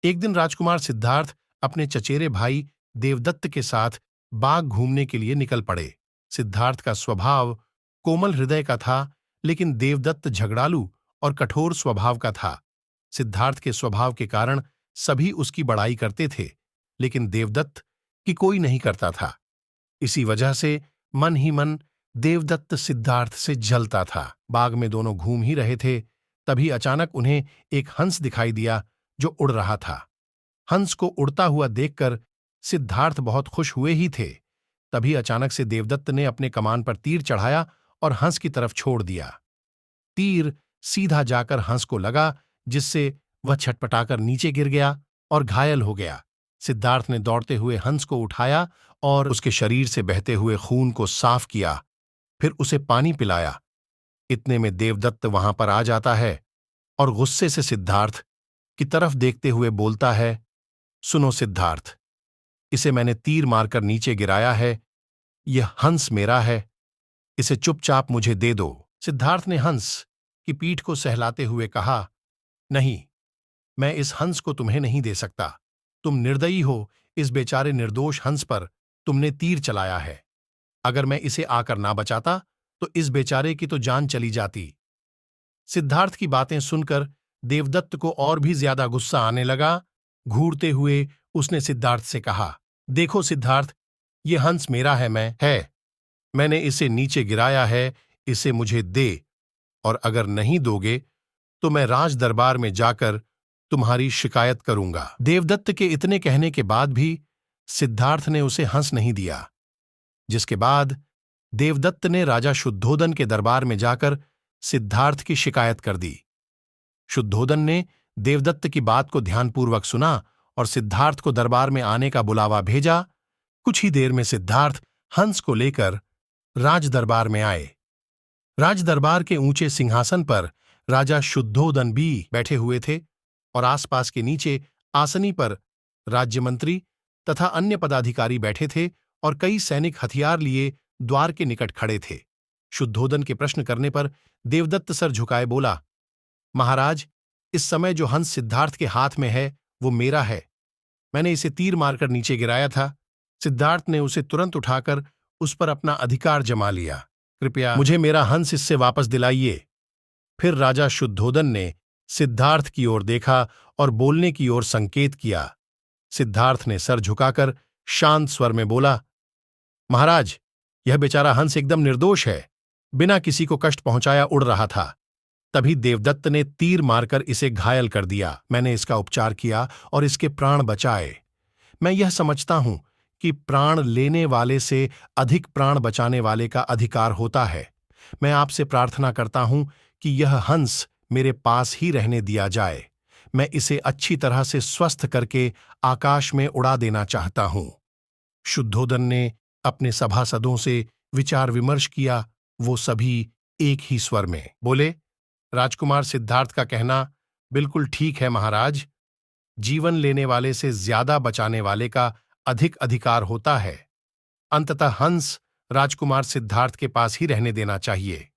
एक दिन राजकुमार सिद्धार्थ अपने चचेरे भाई देवदत्त के साथ बाग घूमने के लिए निकल पड़े। सिद्धार्थ का स्वभाव कोमल हृदय का था, लेकिन देवदत्त झगड़ालू और कठोर स्वभाव का था। सिद्धार्थ के स्वभाव के कारण सभी उसकी बड़ाई करते थे, लेकिन देवदत्त की कोई नहीं करता था। इसी वजह से मन ही मन देवदत्त सिद्धार्थ से जलता था। बाग में दोनों घूम ही रहे थे, तभी अचानक उन्हें एक हंस दिखाई दिया जो उड़ रहा था। हंस को उड़ता हुआ देखकर सिद्धार्थ बहुत खुश हुए ही थे। तभी अचानक से देवदत्त ने अपने कमान पर तीर चढ़ाया और हंस की तरफ छोड़ दिया। तीर सीधा जाकर हंस को लगा, जिससे वह छटपटाकर नीचे गिर गया और घायल हो गया। सिद्धार्थ ने दौड़ते हुए हंस को उठाया और उसके शरीर से बहते हुए खून को साफ किया, फिर उसे पानी पिलाया। इतने में देवदत्त वहां पर आ जाता है और गुस्से से सिद्धार्थ की तरफ देखते हुए बोलता है, सुनो सिद्धार्थ, इसे मैंने तीर मारकर नीचे गिराया है। यह हंस मेरा है, इसे चुपचाप मुझे दे दो। सिद्धार्थ ने हंस की पीठ को सहलाते हुए कहा, नहीं, मैं इस हंस को तुम्हें नहीं दे सकता। तुम निर्दयी हो, इस बेचारे निर्दोष हंस पर तुमने तीर चलाया है। अगर मैं इसे आकर ना बचाता तो इस बेचारे की तो जान चली जाती। सिद्धार्थ की बातें सुनकर देवदत्त को और भी ज्यादा गुस्सा आने लगा। घूरते हुए उसने सिद्धार्थ से कहा, देखो सिद्धार्थ, ये हंस मेरा है, मैंने इसे नीचे गिराया है, इसे मुझे दे, और अगर नहीं दोगे तो मैं राज दरबार में जाकर तुम्हारी शिकायत करूंगा। देवदत्त के इतने कहने के बाद भी सिद्धार्थ ने उसे हंस नहीं दिया, जिसके बाद देवदत्त ने राजा शुद्धोदन के दरबार में जाकर सिद्धार्थ की शिकायत कर दी। शुद्धोदन ने देवदत्त की बात को ध्यानपूर्वक सुना और सिद्धार्थ को दरबार में आने का बुलावा भेजा। कुछ ही देर में सिद्धार्थ हंस को लेकर राज दरबार में आए। राज दरबार के ऊंचे सिंहासन पर राजा शुद्धोदन भी बैठे हुए थे और आसपास के नीचे आसनी पर राज्यमंत्री तथा अन्य पदाधिकारी बैठे थे और कई सैनिक हथियार लिए द्वार के निकट खड़े थे। शुद्धोदन के प्रश्न करने पर देवदत्त सर झुकाए बोला, महाराज, इस समय जो हंस सिद्धार्थ के हाथ में है वो मेरा है। मैंने इसे तीर मारकर नीचे गिराया था। सिद्धार्थ ने उसे तुरंत उठाकर उस पर अपना अधिकार जमा लिया। कृपया मुझे मेरा हंस इससे वापस दिलाइए। फिर राजा शुद्धोदन ने सिद्धार्थ की ओर देखा और बोलने की ओर संकेत किया। सिद्धार्थ ने सर झुकाकर शांत स्वर में बोला, महाराज, यह बेचारा हंस एकदम निर्दोष है, बिना किसी को कष्ट पहुंचाया उड़ रहा था। तभी देवदत्त ने तीर मारकर इसे घायल कर दिया। मैंने इसका उपचार किया और इसके प्राण बचाए। मैं यह समझता हूं कि प्राण लेने वाले से अधिक प्राण बचाने वाले का अधिकार होता है। मैं आपसे प्रार्थना करता हूं कि यह हंस मेरे पास ही रहने दिया जाए। मैं इसे अच्छी तरह से स्वस्थ करके आकाश में उड़ा देना चाहता हूं। शुद्धोदन ने अपने सभासदों से विचार विमर्श किया। वो सभी एक ही स्वर में बोले, राजकुमार सिद्धार्थ का कहना बिल्कुल ठीक है महाराज। जीवन लेने वाले से ज्यादा बचाने वाले का अधिक अधिकार होता है। अंततः हंस राजकुमार सिद्धार्थ के पास ही रहने देना चाहिए।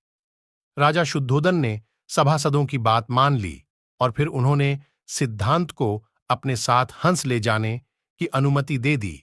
राजा शुद्धोदन ने सभासदों की बात मान ली और फिर उन्होंने सिद्धांत को अपने साथ हंस ले जाने की अनुमति दे दी।